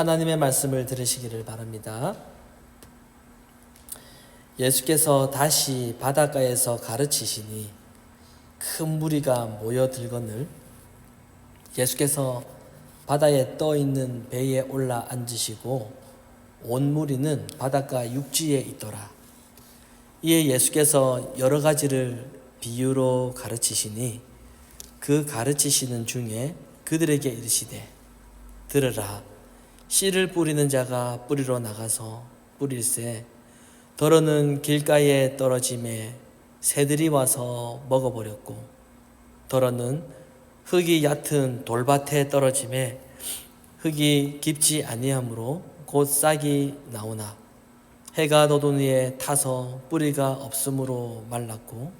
하나님의 말씀을 들으시기를 바랍니다. 예수께서 다시 바닷가에서 가르치시니 큰 무리가 모여들거늘 예수께서 바다에 떠 있는 배에 올라 앉으시고 온 무리는 바닷가 육지에 있더라. 이에 예수께서 여러 가지를 비유로 가르치시니 그 가르치시는 중에 그들에게 이르시되 들으라. 씨를 뿌리는 자가 뿌리러 나가서 뿌릴새 더러는 길가에 떨어짐에 새들이 와서 먹어버렸고 더러는 흙이 얕은 돌밭에 떨어짐에 흙이 깊지 아니하므로 곧 싹이 나오나 해가 돋으니에 타서 뿌리가 없으므로 말랐고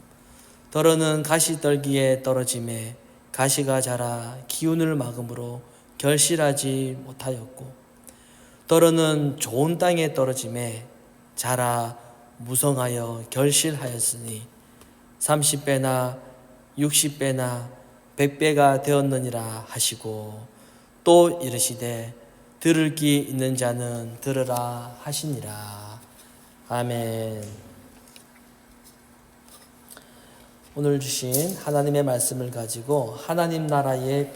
더러는 가시떨기에 떨어짐에 가시가 자라 기운을 막음으로 결실하지 못하였고 더러는 좋은 땅에 떨어짐에 자라 무성하여 결실하였으니 30배나 60배나 100배가 되었느니라 하시고 또 이르시되 들을 귀 있는 자는 들으라 하시니라. 아멘. 오늘 주신 하나님의 말씀을 가지고 하나님 나라의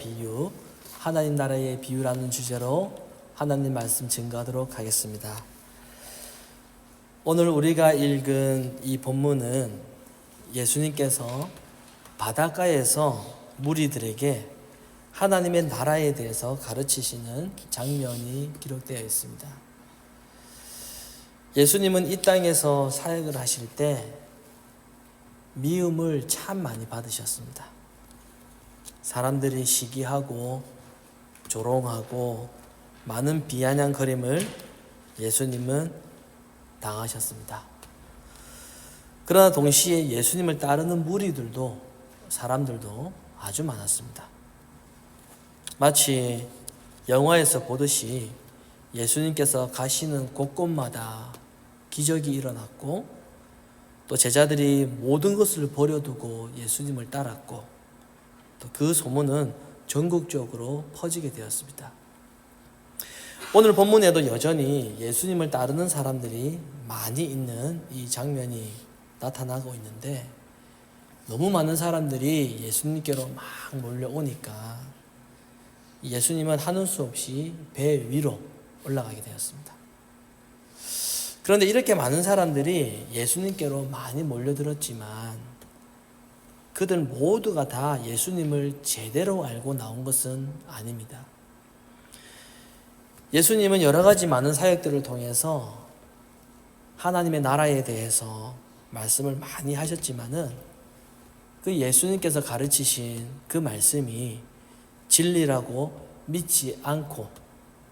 비유라는 주제로 하나님 말씀 증거하도록 하겠습니다. 오늘 우리가 읽은 이 본문은 예수님께서 바닷가에서 무리들에게 하나님의 나라에 대해서 가르치시는 장면이 기록되어 있습니다. 예수님은 이 땅에서 사역을 하실 때 미움을 참 많이 받으셨습니다. 사람들이 시기하고 조롱하고 많은 비아냥거림을 예수님은 당하셨습니다. 그러나 동시에 예수님을 따르는 무리들도 사람들도 아주 많았습니다. 마치 영화에서 보듯이 예수님께서 가시는 곳곳마다 기적이 일어났고 또 제자들이 모든 것을 버려두고 예수님을 따랐고 또 그 소문은 전국적으로 퍼지게 되었습니다. 오늘 본문에도 여전히 예수님을 따르는 사람들이 많이 있는 이 장면이 나타나고 있는데 너무 많은 사람들이 예수님께로 막 몰려오니까 예수님은 하는 수 없이 배 위로 올라가게 되었습니다. 그런데 이렇게 많은 사람들이 예수님께로 많이 몰려들었지만 그들 모두가 다 예수님을 제대로 알고 나온 것은 아닙니다. 예수님은 여러 가지 많은 사역들을 통해서 하나님의 나라에 대해서 말씀을 많이 하셨지만은 그 예수님께서 가르치신 그 말씀이 진리라고 믿지 않고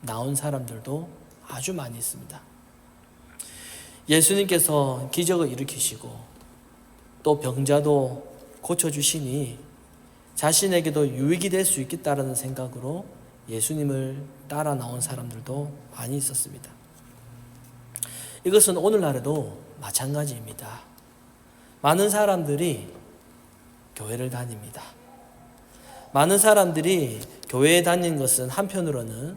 나온 사람들도 아주 많이 있습니다. 예수님께서 기적을 일으키시고 또 병자도 고쳐주시니 자신에게도 유익이 될 수 있겠다라는 생각으로 예수님을 따라 나온 사람들도 많이 있었습니다. 이것은 오늘날에도 마찬가지입니다. 많은 사람들이 교회를 다닙니다. 많은 사람들이 교회에 다니는 것은 한편으로는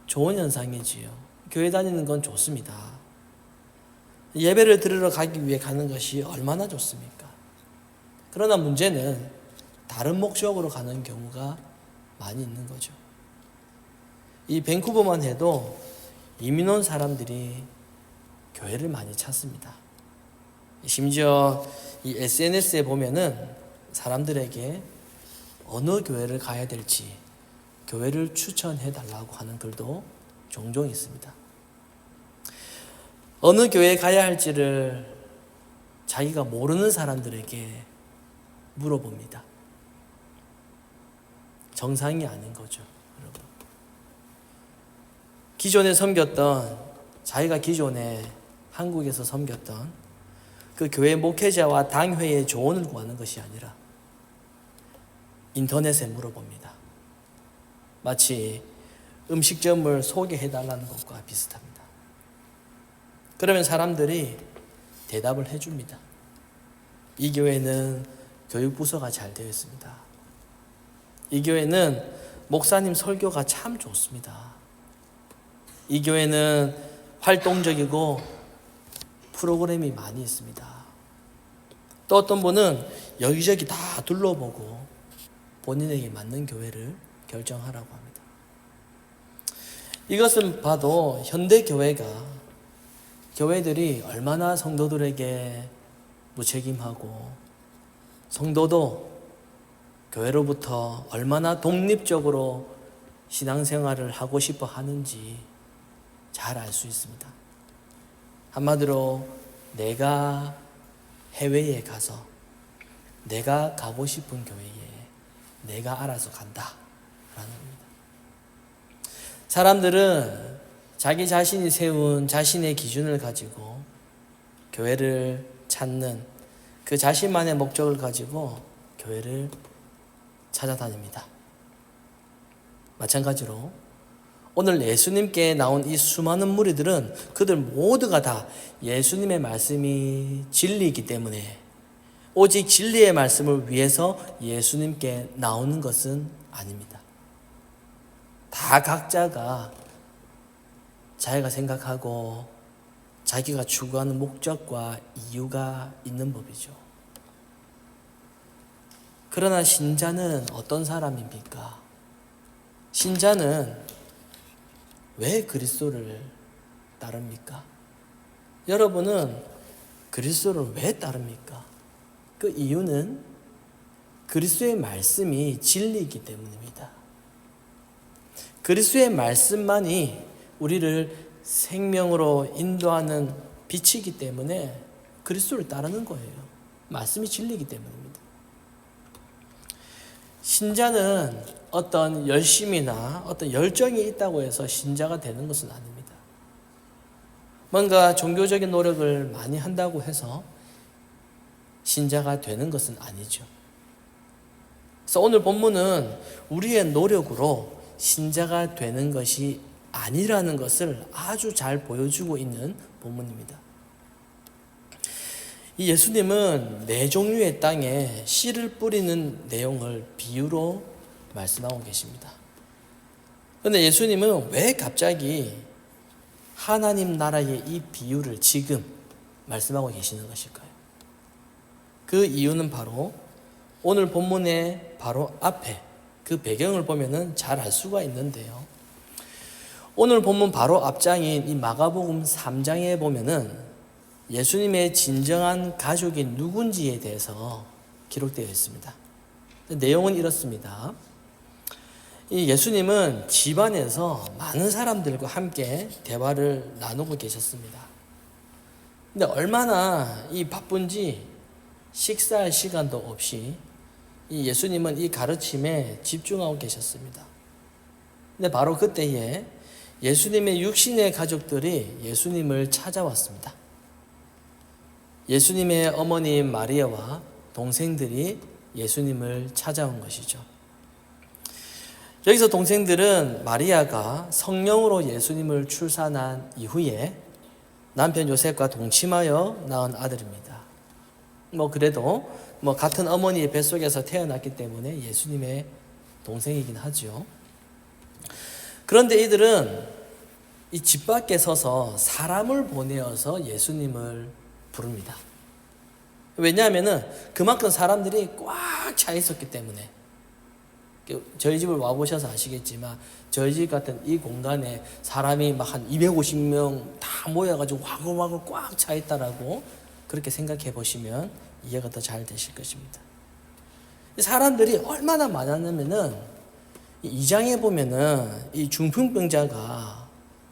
좋은 현상이지요. 교회 다니는 건 좋습니다. 예배를 드리러 가기 위해 가는 것이 얼마나 좋습니까? 그러나 문제는 다른 목적으로 가는 경우가 많이 있는 거죠. 이 밴쿠버만 해도 이민 온 사람들이 교회를 많이 찾습니다. 심지어 이 SNS에 보면은 사람들에게 어느 교회를 가야 될지 교회를 추천해 달라고 하는 글도 종종 있습니다. 어느 교회에 가야 할지를 자기가 모르는 사람들에게 물어봅니다. 정상이 아닌 거죠, 여러분. 기존에 섬겼던, 자기가 기존에 한국에서 섬겼던 그 교회 목회자와 당회의 조언을 구하는 것이 아니라 인터넷에 물어봅니다. 마치 음식점을 소개해달라는 것과 비슷합니다. 그러면 사람들이 대답을 해줍니다. 이 교회는 교육부서가 잘 되어 있습니다. 이 교회는 목사님 설교가 참 좋습니다. 이 교회는 활동적이고 프로그램이 많이 있습니다. 또 어떤 분은 여기저기 다 둘러보고 본인에게 맞는 교회를 결정하라고 합니다. 이것은 봐도 현대 교회들이 얼마나 성도들에게 무책임하고 성도도 교회로부터 얼마나 독립적으로 신앙생활을 하고 싶어 하는지 잘 알 수 있습니다. 한마디로 내가 해외에 가서 내가 가고 싶은 교회에 내가 알아서 간다 라는 겁니다. 사람들은 자기 자신이 세운 자신의 기준을 가지고 교회를 찾는 그 자신만의 목적을 가지고 교회를 찾아다닙니다. 마찬가지로 오늘 예수님께 나온 이 수많은 무리들은 그들 모두가 다 예수님의 말씀이 진리이기 때문에 오직 진리의 말씀을 위해서 예수님께 나오는 것은 아닙니다. 다 각자가 자기가 생각하고 자기가 추구하는 목적과 이유가 있는 법이죠. 그러나 신자는 어떤 사람입니까? 신자는 왜 그리스도를 따릅니까? 여러분은 그리스도를 왜 따릅니까? 그 이유는 그리스도의 말씀이 진리이기 때문입니다. 그리스도의 말씀만이 우리를 생명으로 인도하는 빛이기 때문에 그리스도를 따르는 거예요. 말씀이 진리이기 때문입니다. 신자는 어떤 열심이나 어떤 열정이 있다고 해서 신자가 되는 것은 아닙니다. 뭔가 종교적인 노력을 많이 한다고 해서 신자가 되는 것은 아니죠. 그래서 오늘 본문은 우리의 노력으로 신자가 되는 것이 아니라는 것을 아주 잘 보여주고 있는 본문입니다. 이 예수님은 네 종류의 땅에 씨를 뿌리는 내용을 비유로 말씀하고 계십니다. 그런데 예수님은 왜 갑자기 하나님 나라의 이 비유를 지금 말씀하고 계시는 것일까요? 그 이유는 바로 오늘 본문의 바로 앞에 그 배경을 보면은 잘 알 수가 있는데요. 오늘 본문 바로 앞장인 이 마가복음 3장에 보면은 예수님의 진정한 가족이 누군지에 대해서 기록되어 있습니다. 내용은 이렇습니다. 이 예수님은 집안에서 많은 사람들과 함께 대화를 나누고 계셨습니다. 근데 얼마나 이 바쁜지 식사할 시간도 없이 이 예수님은 이 가르침에 집중하고 계셨습니다. 근데 바로 그때에 예수님의 육신의 가족들이 예수님을 찾아왔습니다. 예수님의 어머니 마리아와 동생들이 예수님을 찾아온 것이죠. 여기서 동생들은 마리아가 성령으로 예수님을 출산한 이후에 남편 요셉과 동침하여 낳은 아들입니다. 그래도 같은 어머니의 뱃속에서 태어났기 때문에 예수님의 동생이긴 하죠. 그런데 이들은 이 집 밖에 서서 사람을 보내어서 예수님을 부릅니다. 왜냐하면 그만큼 사람들이 꽉 차 있었기 때문에. 저희 집을 와보셔서 아시겠지만 저희 집 같은 이 공간에 사람이 막 한 250명 다 모여가지고 와글와글 꽉 차 있다라고 그렇게 생각해 보시면 이해가 더 잘 되실 것입니다. 사람들이 얼마나 많았냐면은 이 2장에 보면은 이 중풍병자가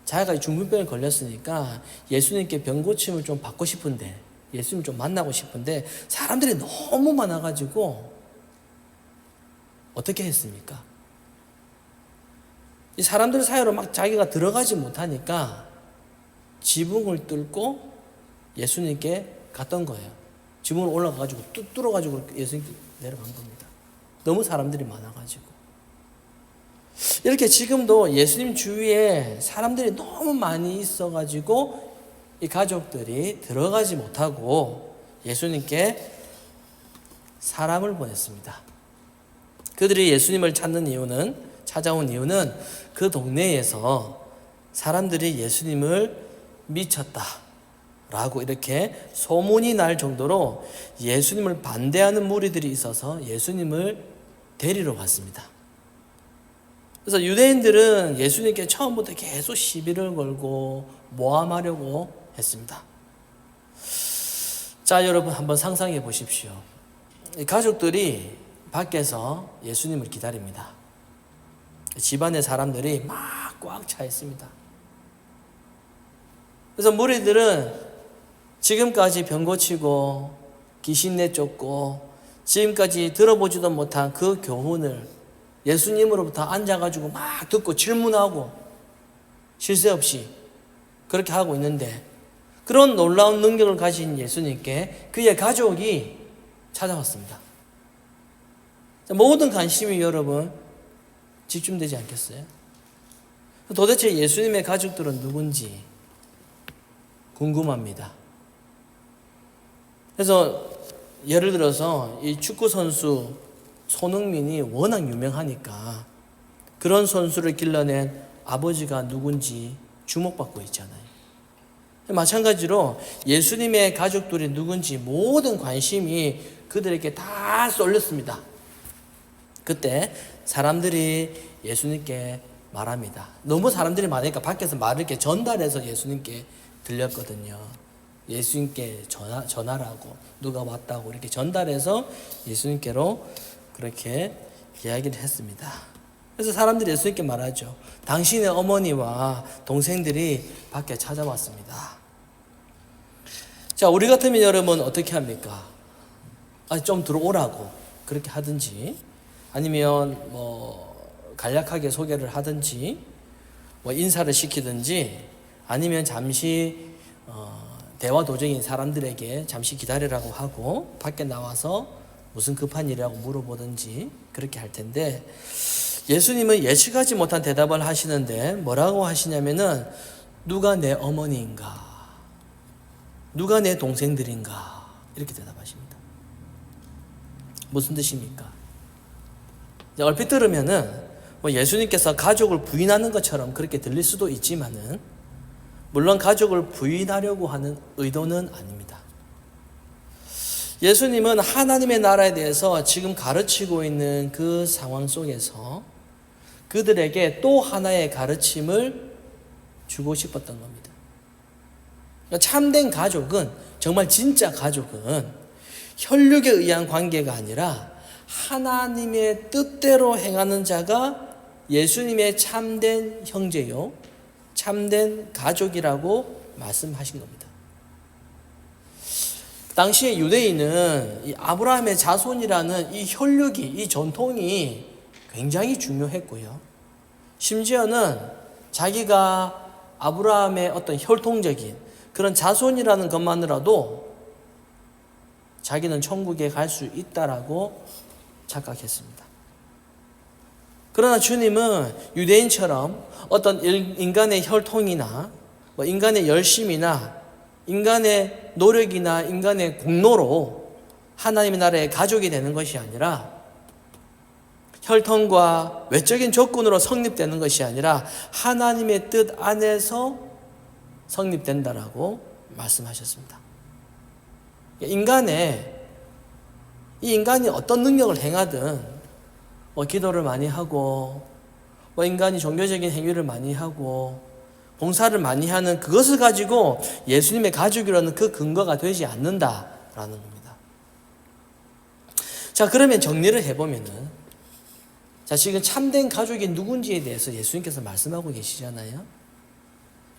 자기가 중풍병에 걸렸으니까 예수님께 병 고침을 좀 받고 싶은데 예수님 좀 만나고 싶은데 사람들이 너무 많아가지고 어떻게 했습니까? 이 사람들 사이로 막 자기가 들어가지 못하니까 지붕을 뚫고 예수님께 갔던 거예요. 지붕을 올라가가지고 뚫어가지고 예수님께 내려간 겁니다. 너무 사람들이 많아가지고. 이렇게 지금도 예수님 주위에 사람들이 너무 많이 있어가지고 이 가족들이 들어가지 못하고 예수님께 사람을 보냈습니다. 그들이 예수님을 찾아온 이유는 그 동네에서 사람들이 예수님을 미쳤다라고 이렇게 소문이 날 정도로 예수님을 반대하는 무리들이 있어서 예수님을 데리러 왔습니다. 그래서 유대인들은 예수님께 처음부터 계속 시비를 걸고 모함하려고 했습니다. 자, 여러분 한번 상상해 보십시오. 가족들이 밖에서 예수님을 기다립니다. 집안의 사람들이 막 꽉 차 있습니다. 그래서 무리들은 지금까지 병 고치고 귀신 내쫓고 지금까지 들어보지도 못한 그 교훈을 예수님으로부터 앉아가지고 막 듣고 질문하고 쉴 새 없이 그렇게 하고 있는데, 그런 놀라운 능력을 가진 예수님께 그의 가족이 찾아왔습니다. 모든 관심이 여러분 집중되지 않겠어요? 도대체 예수님의 가족들은 누군지 궁금합니다. 그래서 예를 들어서 이 축구 선수 손흥민이 워낙 유명하니까 그런 선수를 길러낸 아버지가 누군지 주목받고 있잖아요. 마찬가지로 예수님의 가족들이 누군지 모든 관심이 그들에게 다 쏠렸습니다. 그때 사람들이 예수님께 말합니다. 너무 사람들이 많으니까 밖에서 말을 이렇게 전달해서 예수님께 들렸거든요. 예수님께 전하라고, 누가 왔다고 이렇게 전달해서 예수님께로 그렇게 이야기를 했습니다. 그래서 사람들이 예수님께 말하죠. 당신의 어머니와 동생들이 밖에 찾아왔습니다. 자, 우리 같으면 여러분 어떻게 합니까? 좀 들어오라고 그렇게 하든지, 아니면 간략하게 소개를 하든지, 인사를 시키든지, 아니면 잠시 대화 도중인 사람들에게 잠시 기다리라고 하고 밖에 나와서 무슨 급한 일이라고 물어보든지 그렇게 할 텐데, 예수님은 예측하지 못한 대답을 하시는데 뭐라고 하시냐면은 누가 내 어머니인가, 누가 내 동생들인가, 이렇게 대답하십니다. 무슨 뜻입니까? 얼핏 들으면은 예수님께서 가족을 부인하는 것처럼 그렇게 들릴 수도 있지만은, 물론 가족을 부인하려고 하는 의도는 아닙니다. 예수님은 하나님의 나라에 대해서 지금 가르치고 있는 그 상황 속에서 그들에게 또 하나의 가르침을 주고 싶었던 겁니다. 참된 가족은, 정말 진짜 가족은 혈육에 의한 관계가 아니라 하나님의 뜻대로 행하는 자가 예수님의 참된 형제요, 참된 가족이라고 말씀하신 겁니다. 당시에 유대인은 이 아브라함의 자손이라는 이 혈육이, 이 전통이 굉장히 중요했고요. 심지어는 자기가 아브라함의 어떤 혈통적인 그런 자손이라는 것만으로도 자기는 천국에 갈 수 있다라고 착각했습니다. 그러나 주님은 유대인처럼 어떤 인간의 혈통이나 인간의 열심이나 인간의 노력이나 인간의 공로로 하나님의 나라의 가족이 되는 것이 아니라, 혈통과 외적인 조건으로 성립되는 것이 아니라 하나님의 뜻 안에서 성립된다라고 말씀하셨습니다. 이 인간이 어떤 능력을 행하든, 기도를 많이 하고, 인간이 종교적인 행위를 많이 하고, 봉사를 많이 하는 그것을 가지고 예수님의 가족이라는 그 근거가 되지 않는다라는 겁니다. 자, 그러면 정리를 해보면은, 자, 지금 참된 가족이 누군지에 대해서 예수님께서 말씀하고 계시잖아요.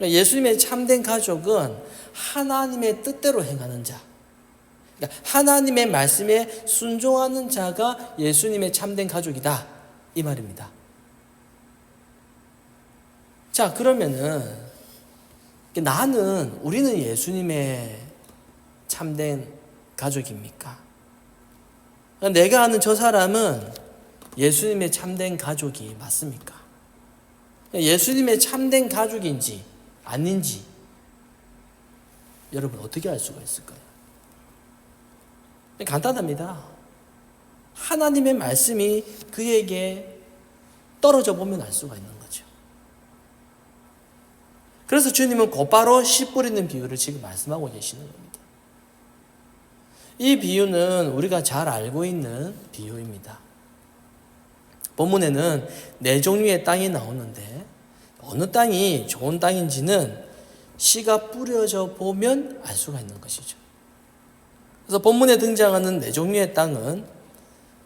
예수님의 참된 가족은 하나님의 뜻대로 행하는 자, 그러니까 하나님의 말씀에 순종하는 자가 예수님의 참된 가족이다, 이 말입니다. 자, 그러면은 우리는 예수님의 참된 가족입니까? 내가 아는 저 사람은 예수님의 참된 가족이 맞습니까? 예수님의 참된 가족인지 아닌지 여러분 어떻게 알 수가 있을까요? 간단합니다. 하나님의 말씀이 그에게 떨어져 보면 알 수가 있는 거죠. 그래서 주님은 곧바로 씨 뿌리는 비유를 지금 말씀하고 계시는 겁니다. 이 비유는 우리가 잘 알고 있는 비유입니다. 본문에는 네 종류의 땅이 나오는데 어느 땅이 좋은 땅인지는 씨가 뿌려져 보면 알 수가 있는 것이죠. 그래서 본문에 등장하는 네 종류의 땅은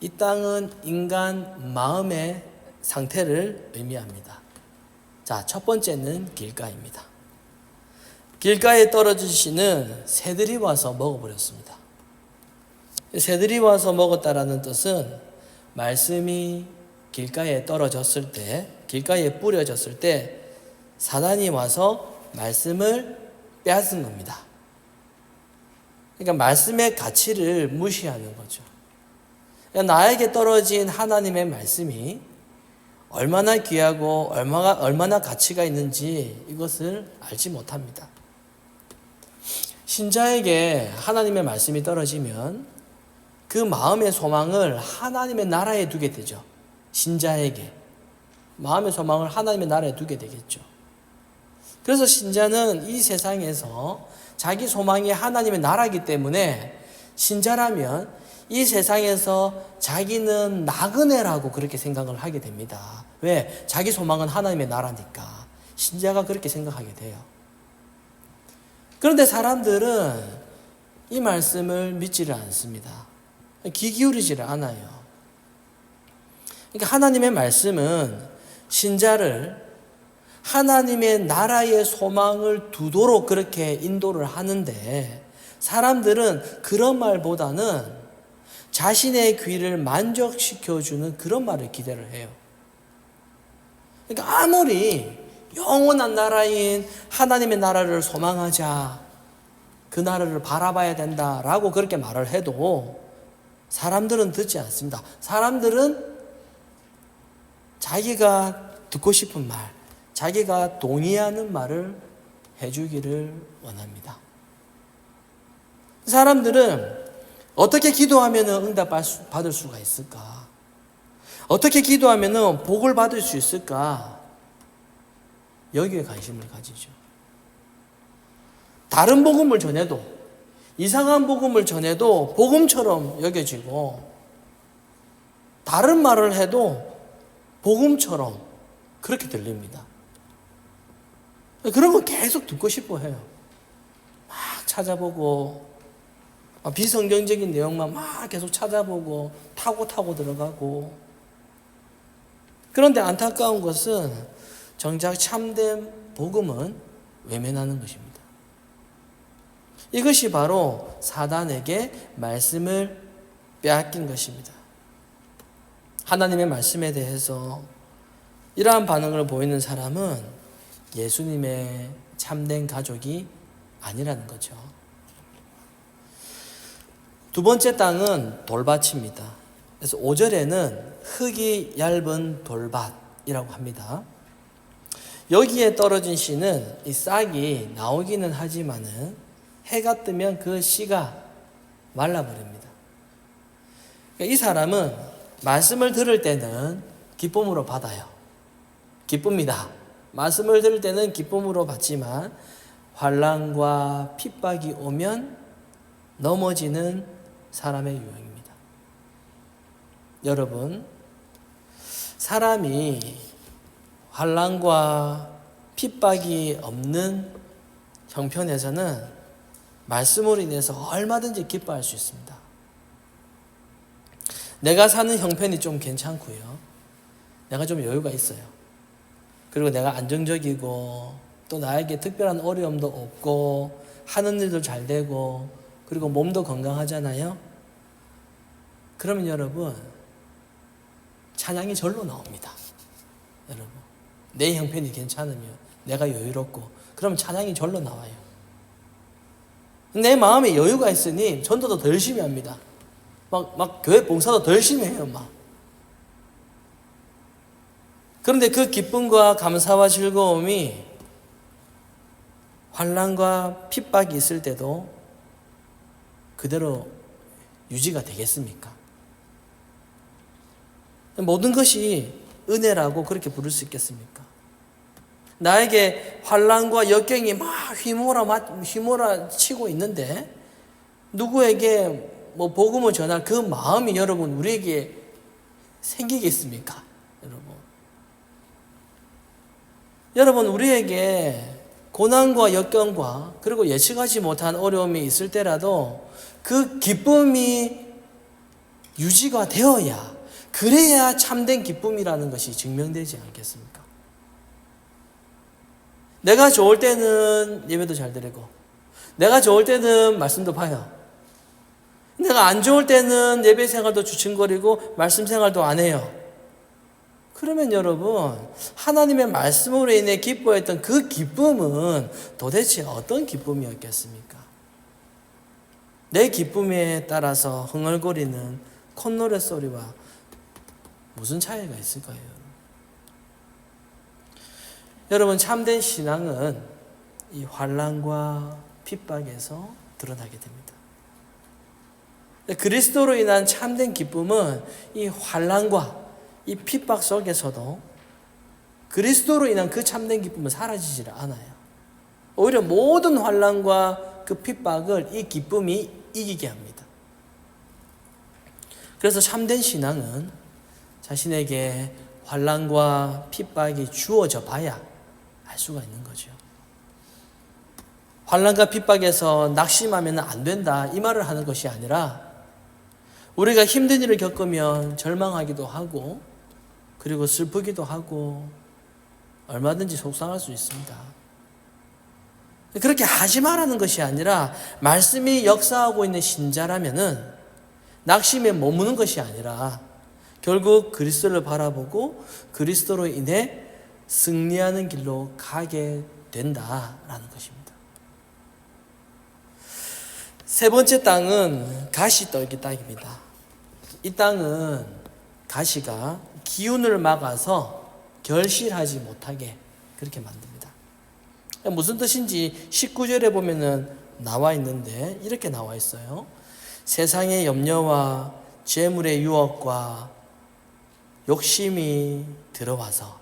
이 땅은 인간 마음의 상태를 의미합니다. 자, 첫 번째는 길가입니다. 길가에 떨어진 씨는 새들이 와서 먹어버렸습니다. 새들이 와서 먹었다라는 뜻은 말씀이 길가에 떨어졌을 때, 길가에 뿌려졌을 때 사단이 와서 말씀을 빼앗은 겁니다. 그러니까 말씀의 가치를 무시하는 거죠. 그러니까 나에게 떨어진 하나님의 말씀이 얼마나 귀하고 얼마나 가치가 있는지 이것을 알지 못합니다. 신자에게 하나님의 말씀이 떨어지면 그 마음의 소망을 하나님의 나라에 두게 되죠. 신자에게 마음의 소망을 하나님의 나라에 두게 되겠죠. 그래서 신자는 이 세상에서 자기 소망이 하나님의 나라이기 때문에 신자라면 이 세상에서 자기는 나그네라고 그렇게 생각을 하게 됩니다. 왜? 자기 소망은 하나님의 나라니까. 신자가 그렇게 생각하게 돼요. 그런데 사람들은 이 말씀을 믿지를 않습니다. 귀 기울이지를 않아요. 그러니까 하나님의 말씀은 신자를 하나님의 나라의 소망을 두도록 그렇게 인도를 하는데 사람들은 그런 말보다는 자신의 귀를 만족시켜주는 그런 말을 기대를 해요. 그러니까 아무리 영원한 나라인 하나님의 나라를 소망하자, 그 나라를 바라봐야 된다라고 그렇게 말을 해도 사람들은 듣지 않습니다. 사람들은 자기가 듣고 싶은 말, 자기가 동의하는 말을 해주기를 원합니다. 사람들은 어떻게 기도하면 응답 받을 수가 있을까? 어떻게 기도하면 복을 받을 수 있을까? 여기에 관심을 가지죠. 다른 복음을 전해도, 이상한 복음을 전해도 복음처럼 여겨지고, 다른 말을 해도 복음처럼 그렇게 들립니다. 그런 거 계속 듣고 싶어 해요. 막 찾아보고, 비성경적인 내용만 막 계속 찾아보고, 타고 들어가고. 그런데 안타까운 것은 정작 참된 복음은 외면하는 것입니다. 이것이 바로 사단에게 말씀을 빼앗긴 것입니다. 하나님의 말씀에 대해서 이러한 반응을 보이는 사람은 예수님의 참된 가족이 아니라는 거죠. 두 번째 땅은 돌밭입니다. 그래서 5절에는 흙이 얇은 돌밭이라고 합니다. 여기에 떨어진 씨는 이 싹이 나오기는 하지만은 해가 뜨면 그 씨가 말라버립니다. 이 사람은 말씀을 들을 때는 기쁨으로 받아요. 기쁩니다. 말씀을 들을 때는 기쁨으로 받지만 환난과 핍박이 오면 넘어지는 사람의 유형입니다. 여러분, 사람이 환난과 핍박이 없는 형편에서는 말씀으로 인해서 얼마든지 기뻐할 수 있습니다. 내가 사는 형편이 좀 괜찮고요. 내가 좀 여유가 있어요. 그리고 내가 안정적이고 또 나에게 특별한 어려움도 없고 하는 일도 잘 되고 그리고 몸도 건강하잖아요. 그러면 여러분 찬양이 절로 나옵니다. 여러분 내 형편이 괜찮으면 내가 여유롭고 그러면 찬양이 절로 나와요. 내 마음에 여유가 있으니 전도도 더 열심히 합니다. 막 교회 봉사도 더 열심히 해요. 그런데 그 기쁨과 감사와 즐거움이 환난과 핍박이 있을 때도 그대로 유지가 되겠습니까? 모든 것이 은혜라고 그렇게 부를 수 있겠습니까? 나에게 환난과 역경이 막 휘몰아치고 있는데 누구에게 복음을 전할 그 마음이 여러분 우리에게 생기겠습니까? 여러분 우리에게 고난과 역경과 그리고 예측하지 못한 어려움이 있을 때라도 그 기쁨이 유지가 되어야, 그래야 참된 기쁨이라는 것이 증명되지 않겠습니까? 내가 좋을 때는 예배도 잘 드리고, 내가 좋을 때는 말씀도 봐요. 내가 안 좋을 때는 예배 생활도 주춤거리고 말씀 생활도 안 해요. 그러면 여러분, 하나님의 말씀으로 인해 기뻐했던 그 기쁨은 도대체 어떤 기쁨이었겠습니까? 내 기쁨에 따라서 흥얼거리는 콧노래 소리와 무슨 차이가 있을까요? 여러분, 참된 신앙은 이 환난과 핍박에서 드러나게 됩니다. 그리스도로 인한 참된 기쁨은 이 환난과 이 핍박 속에서도 그리스도로 인한 그 참된 기쁨은 사라지질 않아요. 오히려 모든 환난과 그 핍박을 이 기쁨이 이기게 합니다. 그래서 참된 신앙은 자신에게 환난과 핍박이 주어져 봐야 알 수가 있는 거죠. 환난과 핍박에서 낙심하면 안 된다 이 말을 하는 것이 아니라 우리가 힘든 일을 겪으면 절망하기도 하고 그리고 슬프기도 하고 얼마든지 속상할 수 있습니다. 그렇게 하지 말라는 것이 아니라 말씀이 역사하고 있는 신자라면은 낙심에 머무는 것이 아니라 결국 그리스도를 바라보고 그리스도로 인해 승리하는 길로 가게 된다라는 것입니다. 세 번째 땅은 가시떨기 땅입니다. 이 땅은 가시가 기운을 막아서 결실하지 못하게 그렇게 만듭니다. 무슨 뜻인지 19절에 보면은 나와 있는데 이렇게 나와 있어요. 세상의 염려와 재물의 유혹과 욕심이 들어와서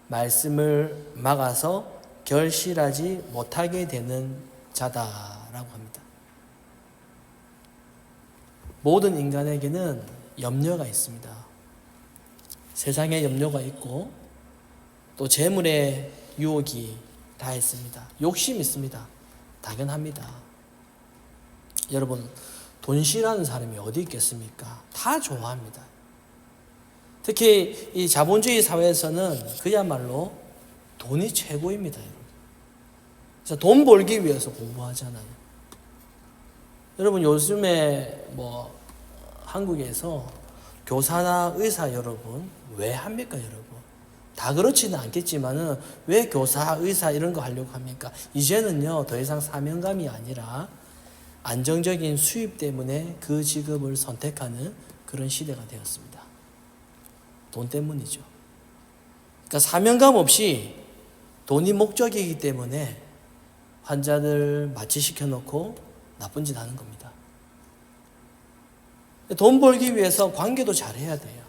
말씀을 막아서 결실하지 못하게 되는 자다라고 합니다. 모든 인간에게는 염려가 있습니다. 세상에 염려가 있고 또 재물의 유혹이 다 있습니다. 욕심이 있습니다. 당연합니다. 여러분, 돈 싫어하는 사람이 어디 있겠습니까? 다 좋아합니다. 특히 이 자본주의 사회에서는 그야말로 돈이 최고입니다. 그래서 돈 벌기 위해서 공부하잖아요. 여러분, 요즘에 한국에서 교사나 의사 여러분 왜 합니까, 여러분? 다 그렇지는 않겠지만은 왜 교사, 의사 이런 거 하려고 합니까? 이제는요, 더 이상 사명감이 아니라 안정적인 수입 때문에 그 직업을 선택하는 그런 시대가 되었습니다. 돈 때문이죠. 그러니까 사명감 없이 돈이 목적이기 때문에 환자들 마취시켜 놓고 나쁜 짓 하는 겁니다. 돈 벌기 위해서 관계도 잘해야 돼요.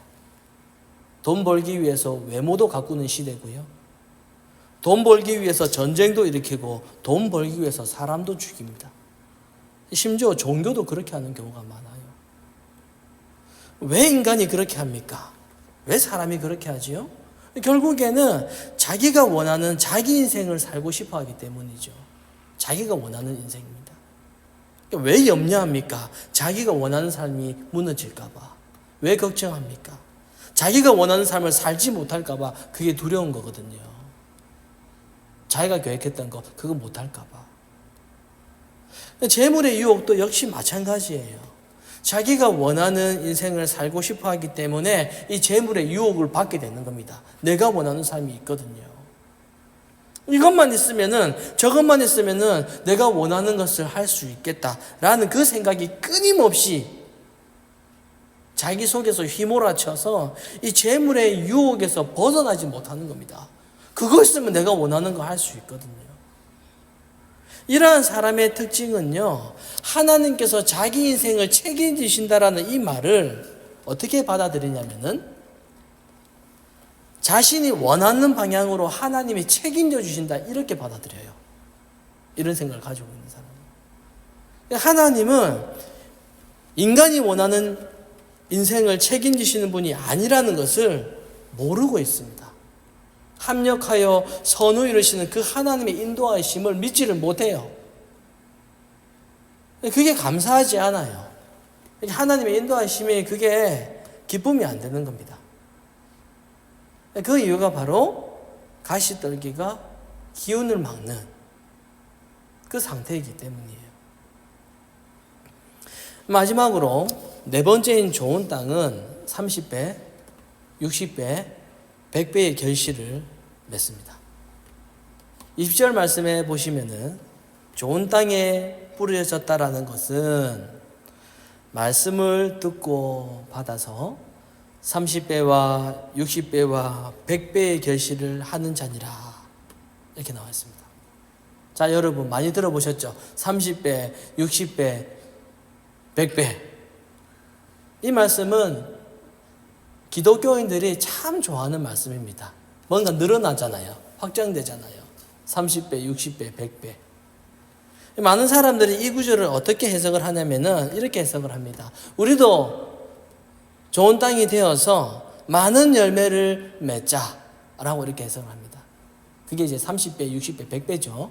돈 벌기 위해서 외모도 가꾸는 시대고요. 돈 벌기 위해서 전쟁도 일으키고 돈 벌기 위해서 사람도 죽입니다. 심지어 종교도 그렇게 하는 경우가 많아요. 왜 인간이 그렇게 합니까? 왜 사람이 그렇게 하지요? 결국에는 자기가 원하는 자기 인생을 살고 싶어 하기 때문이죠. 자기가 원하는 인생입니다. 왜 염려합니까? 자기가 원하는 삶이 무너질까 봐. 왜 걱정합니까? 자기가 원하는 삶을 살지 못할까 봐 그게 두려운 거거든요. 자기가 계획했던 거 그거 못할까 봐. 재물의 유혹도 역시 마찬가지예요. 자기가 원하는 인생을 살고 싶어 하기 때문에 이 재물의 유혹을 받게 되는 겁니다. 내가 원하는 삶이 있거든요. 이것만 있으면은, 저것만 있으면은 내가 원하는 것을 할 수 있겠다라는 그 생각이 끊임없이 자기 속에서 휘몰아쳐서 이 재물의 유혹에서 벗어나지 못하는 겁니다. 그거 있으면 내가 원하는 거 할 수 있거든요. 이러한 사람의 특징은요, 하나님께서 자기 인생을 책임지신다라는 이 말을 어떻게 받아들이냐면은 자신이 원하는 방향으로 하나님이 책임져 주신다, 이렇게 받아들여요. 이런 생각을 가지고 있는 사람은. 하나님은 인간이 원하는 인생을 책임지시는 분이 아니라는 것을 모르고 있습니다. 합력하여 선을 이루시는 그 하나님의 인도하심을 믿지를 못해요. 그게 감사하지 않아요. 하나님의 인도하심이 그게 기쁨이 안 되는 겁니다. 그 이유가 바로 가시떨기가 기운을 막는 그 상태이기 때문이에요. 마지막으로 네 번째인 좋은 땅은 30배, 60배, 100배의 결실을 맺습니다. 20절 말씀에 보시면은 좋은 땅에 뿌려졌다라는 것은 말씀을 듣고 받아서 30배와 60배와 100배의 결실을 하는 자니라, 이렇게 나와 있습니다. 자, 여러분 많이 들어보셨죠? 30배, 60배, 100배. 이 말씀은 기독교인들이 참 좋아하는 말씀입니다. 뭔가 늘어나잖아요. 확장되잖아요. 30배, 60배, 100배. 많은 사람들이 이 구절을 어떻게 해석을 하냐면은 이렇게 해석을 합니다. 우리도 좋은 땅이 되어서 많은 열매를 맺자라고 이렇게 해석을 합니다. 그게 이제 30배, 60배, 100배죠.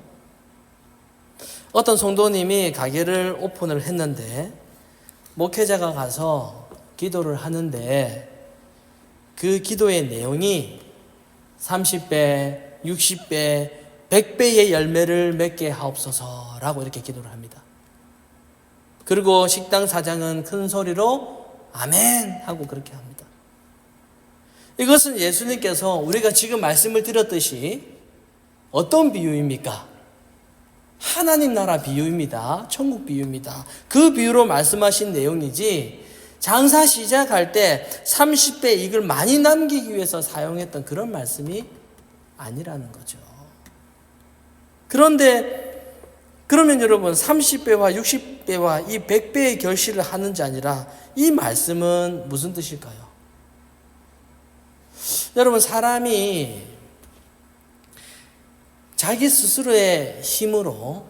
어떤 성도님이 가게를 오픈을 했는데 목회자가 가서 기도를 하는데 그 기도의 내용이 30배, 60배, 100배의 열매를 맺게 하옵소서라고 이렇게 기도를 합니다. 그리고 식당 사장은 큰 소리로 아멘 하고 그렇게 합니다. 이것은 예수님께서 우리가 지금 말씀을 드렸듯이 어떤 비유입니까? 하나님 나라 비유입니다. 천국 비유입니다. 그 비유로 말씀하신 내용이지 장사 시작할 때 30배 이익을 많이 남기기 위해서 사용했던 그런 말씀이 아니라는 거죠. 그런데 그러면 여러분 30배와 60배와 이 100배의 결실을 하는 자 아니라 이 말씀은 무슨 뜻일까요? 여러분 사람이 자기 스스로의 힘으로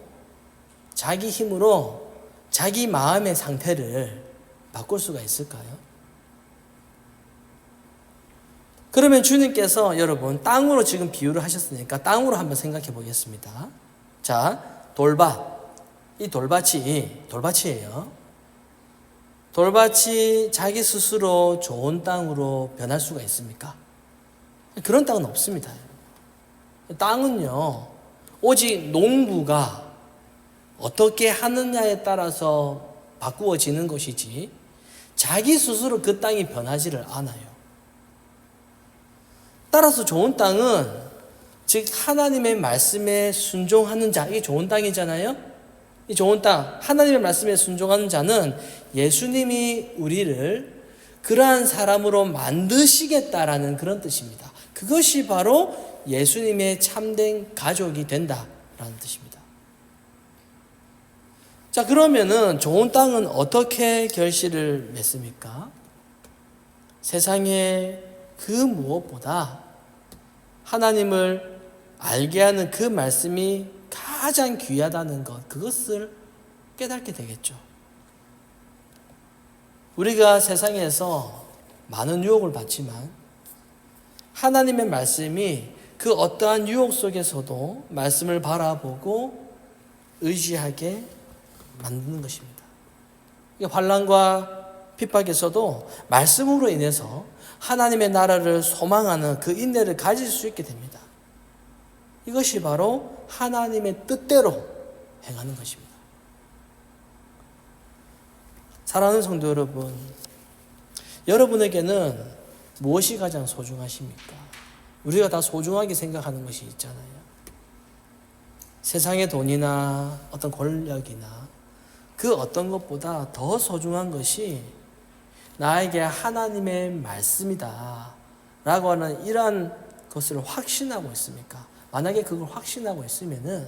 자기 마음의 상태를 바꿀 수가 있을까요? 그러면 주님께서 여러분 땅으로 지금 비유를 하셨으니까 땅으로 한번 생각해 보겠습니다. 자, 돌밭. 이 돌밭이에요. 돌밭이 자기 스스로 좋은 땅으로 변할 수가 있습니까? 그런 땅은 없습니다. 땅은요, 오직 농부가 어떻게 하느냐에 따라서 바꾸어지는 것이지 자기 스스로 그 땅이 변하지를 않아요. 따라서 좋은 땅은 즉 하나님의 말씀에 순종하는 자, 이게 좋은 땅이잖아요. 이 좋은 땅, 하나님의 말씀에 순종하는 자는 예수님이 우리를 그러한 사람으로 만드시겠다라는 그런 뜻입니다. 그것이 바로 예수님의 참된 가족이 된다라는 뜻입니다. 자, 그러면은 좋은 땅은 어떻게 결실을 맺습니까? 세상에 그 무엇보다 하나님을 알게 하는 그 말씀이 가장 귀하다는 것, 그것을 깨닫게 되겠죠. 우리가 세상에서 많은 유혹을 받지만 하나님의 말씀이 그 어떠한 유혹 속에서도 말씀을 바라보고 의지하게 만드는 것입니다. 환난과 핍박에서도 말씀으로 인해서 하나님의 나라를 소망하는 그 인내를 가질 수 있게 됩니다. 이것이 바로 하나님의 뜻대로 행하는 것입니다. 사랑하는 성도 여러분, 여러분에게는 무엇이 가장 소중하십니까? 우리가 다 소중하게 생각하는 것이 있잖아요. 세상의 돈이나 어떤 권력이나 그 어떤 것보다 더 소중한 것이 나에게 하나님의 말씀이다 라고 하는 이러한 것을 확신하고 있습니까? 만약에 그걸 확신하고 있으면은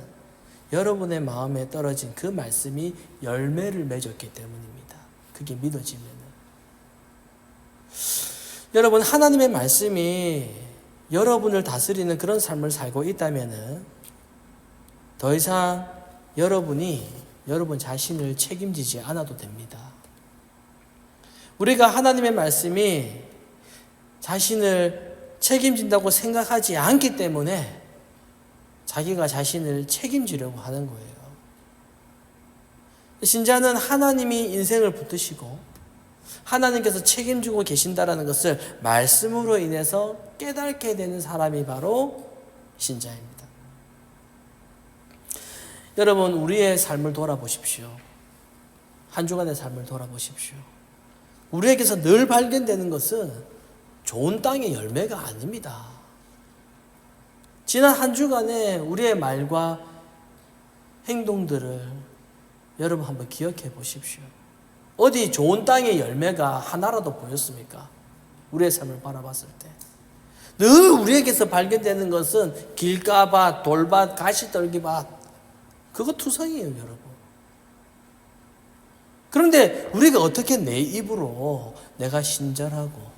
여러분의 마음에 떨어진 그 말씀이 열매를 맺었기 때문입니다. 그게 믿어지면은. 여러분, 하나님의 말씀이 여러분을 다스리는 그런 삶을 살고 있다면은 더 이상 여러분이 여러분 자신을 책임지지 않아도 됩니다. 우리가 하나님의 말씀이 자신을 책임진다고 생각하지 않기 때문에 자기가 자신을 책임지려고 하는 거예요. 신자는 하나님이 인생을 붙드시고 하나님께서 책임지고 계신다라는 것을 말씀으로 인해서 깨닫게 되는 사람이 바로 신자입니다. 여러분, 우리의 삶을 돌아보십시오. 한 주간의 삶을 돌아보십시오. 우리에게서 늘 발견되는 것은 좋은 땅의 열매가 아닙니다. 지난 한 주간에 우리의 말과 행동들을 여러분 한번 기억해 보십시오. 어디 좋은 땅의 열매가 하나라도 보였습니까? 우리의 삶을 바라봤을 때. 늘 우리에게서 발견되는 것은 길가밭, 돌밭, 가시떨기밭, 그거 투성이에요, 여러분. 그런데 우리가 어떻게 내 입으로 내가 신절하고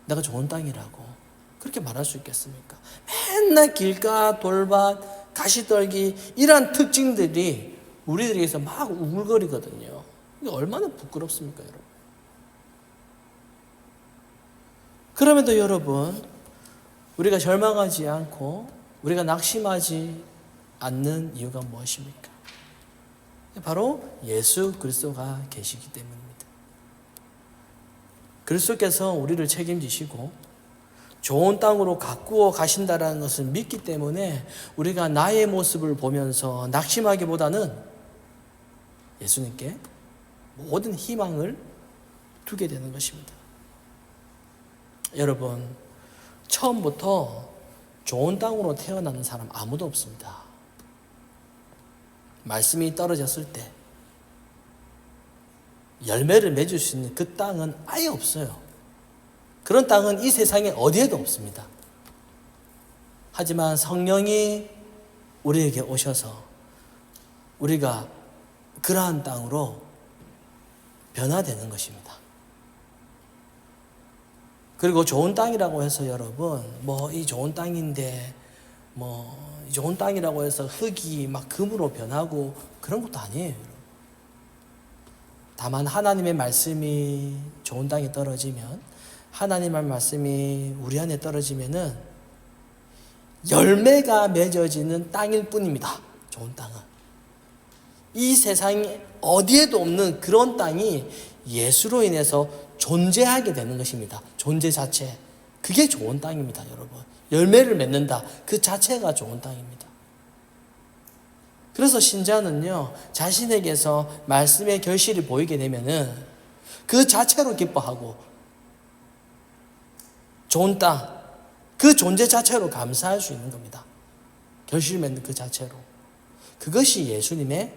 내가 좋은 땅이라고 그렇게 말할 수 있겠습니까? 맨날 길가, 돌밭, 가시떨기 이러한 특징들이 우리들에게서 막 우글거리거든요. 이게 얼마나 부끄럽습니까, 여러분? 그럼에도 여러분, 우리가 절망하지 않고 우리가 낙심하지 않는 이유가 무엇입니까? 바로 예수 그리스도가 계시기 때문입니다. 그리스도께서 우리를 책임지시고 좋은 땅으로 가꾸어 가신다는 것을 믿기 때문에 우리가 나의 모습을 보면서 낙심하기보다는 예수님께 모든 희망을 두게 되는 것입니다. 여러분, 처음부터 좋은 땅으로 태어나는 사람 아무도 없습니다. 말씀이 떨어졌을 때 열매를 맺을 수 있는 그 땅은 아예 없어요. 그런 땅은 이 세상에 어디에도 없습니다. 하지만 성령이 우리에게 오셔서 우리가 그러한 땅으로 변화되는 것입니다. 그리고 좋은 땅이라고 해서 여러분, 이 좋은 땅인데, 이 좋은 땅이라고 해서 흙이 막 금으로 변하고 그런 것도 아니에요. 다만 하나님의 말씀이 좋은 땅에 떨어지면, 하나님의 말씀이 우리 안에 떨어지면은 열매가 맺어지는 땅일 뿐입니다. 좋은 땅은. 이 세상에 어디에도 없는 그런 땅이 예수로 인해서 존재하게 되는 것입니다. 존재 자체. 그게 좋은 땅입니다, 여러분. 열매를 맺는다. 그 자체가 좋은 땅입니다. 그래서 신자는요, 자신에게서 말씀의 결실이 보이게 되면은 그 자체로 기뻐하고 좋은 땅, 그 존재 자체로 감사할 수 있는 겁니다. 결실 맺는 그 자체로. 그것이 예수님의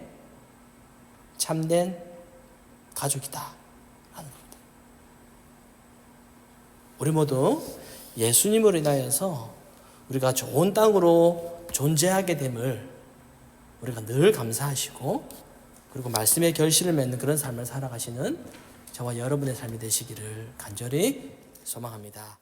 참된 가족이다 하는 겁니다. 우리 모두 예수님으로 인하여서 우리가 좋은 땅으로 존재하게 됨을 우리가 늘 감사하시고, 그리고 말씀의 결실을 맺는 그런 삶을 살아가시는 저와 여러분의 삶이 되시기를 간절히 소망합니다.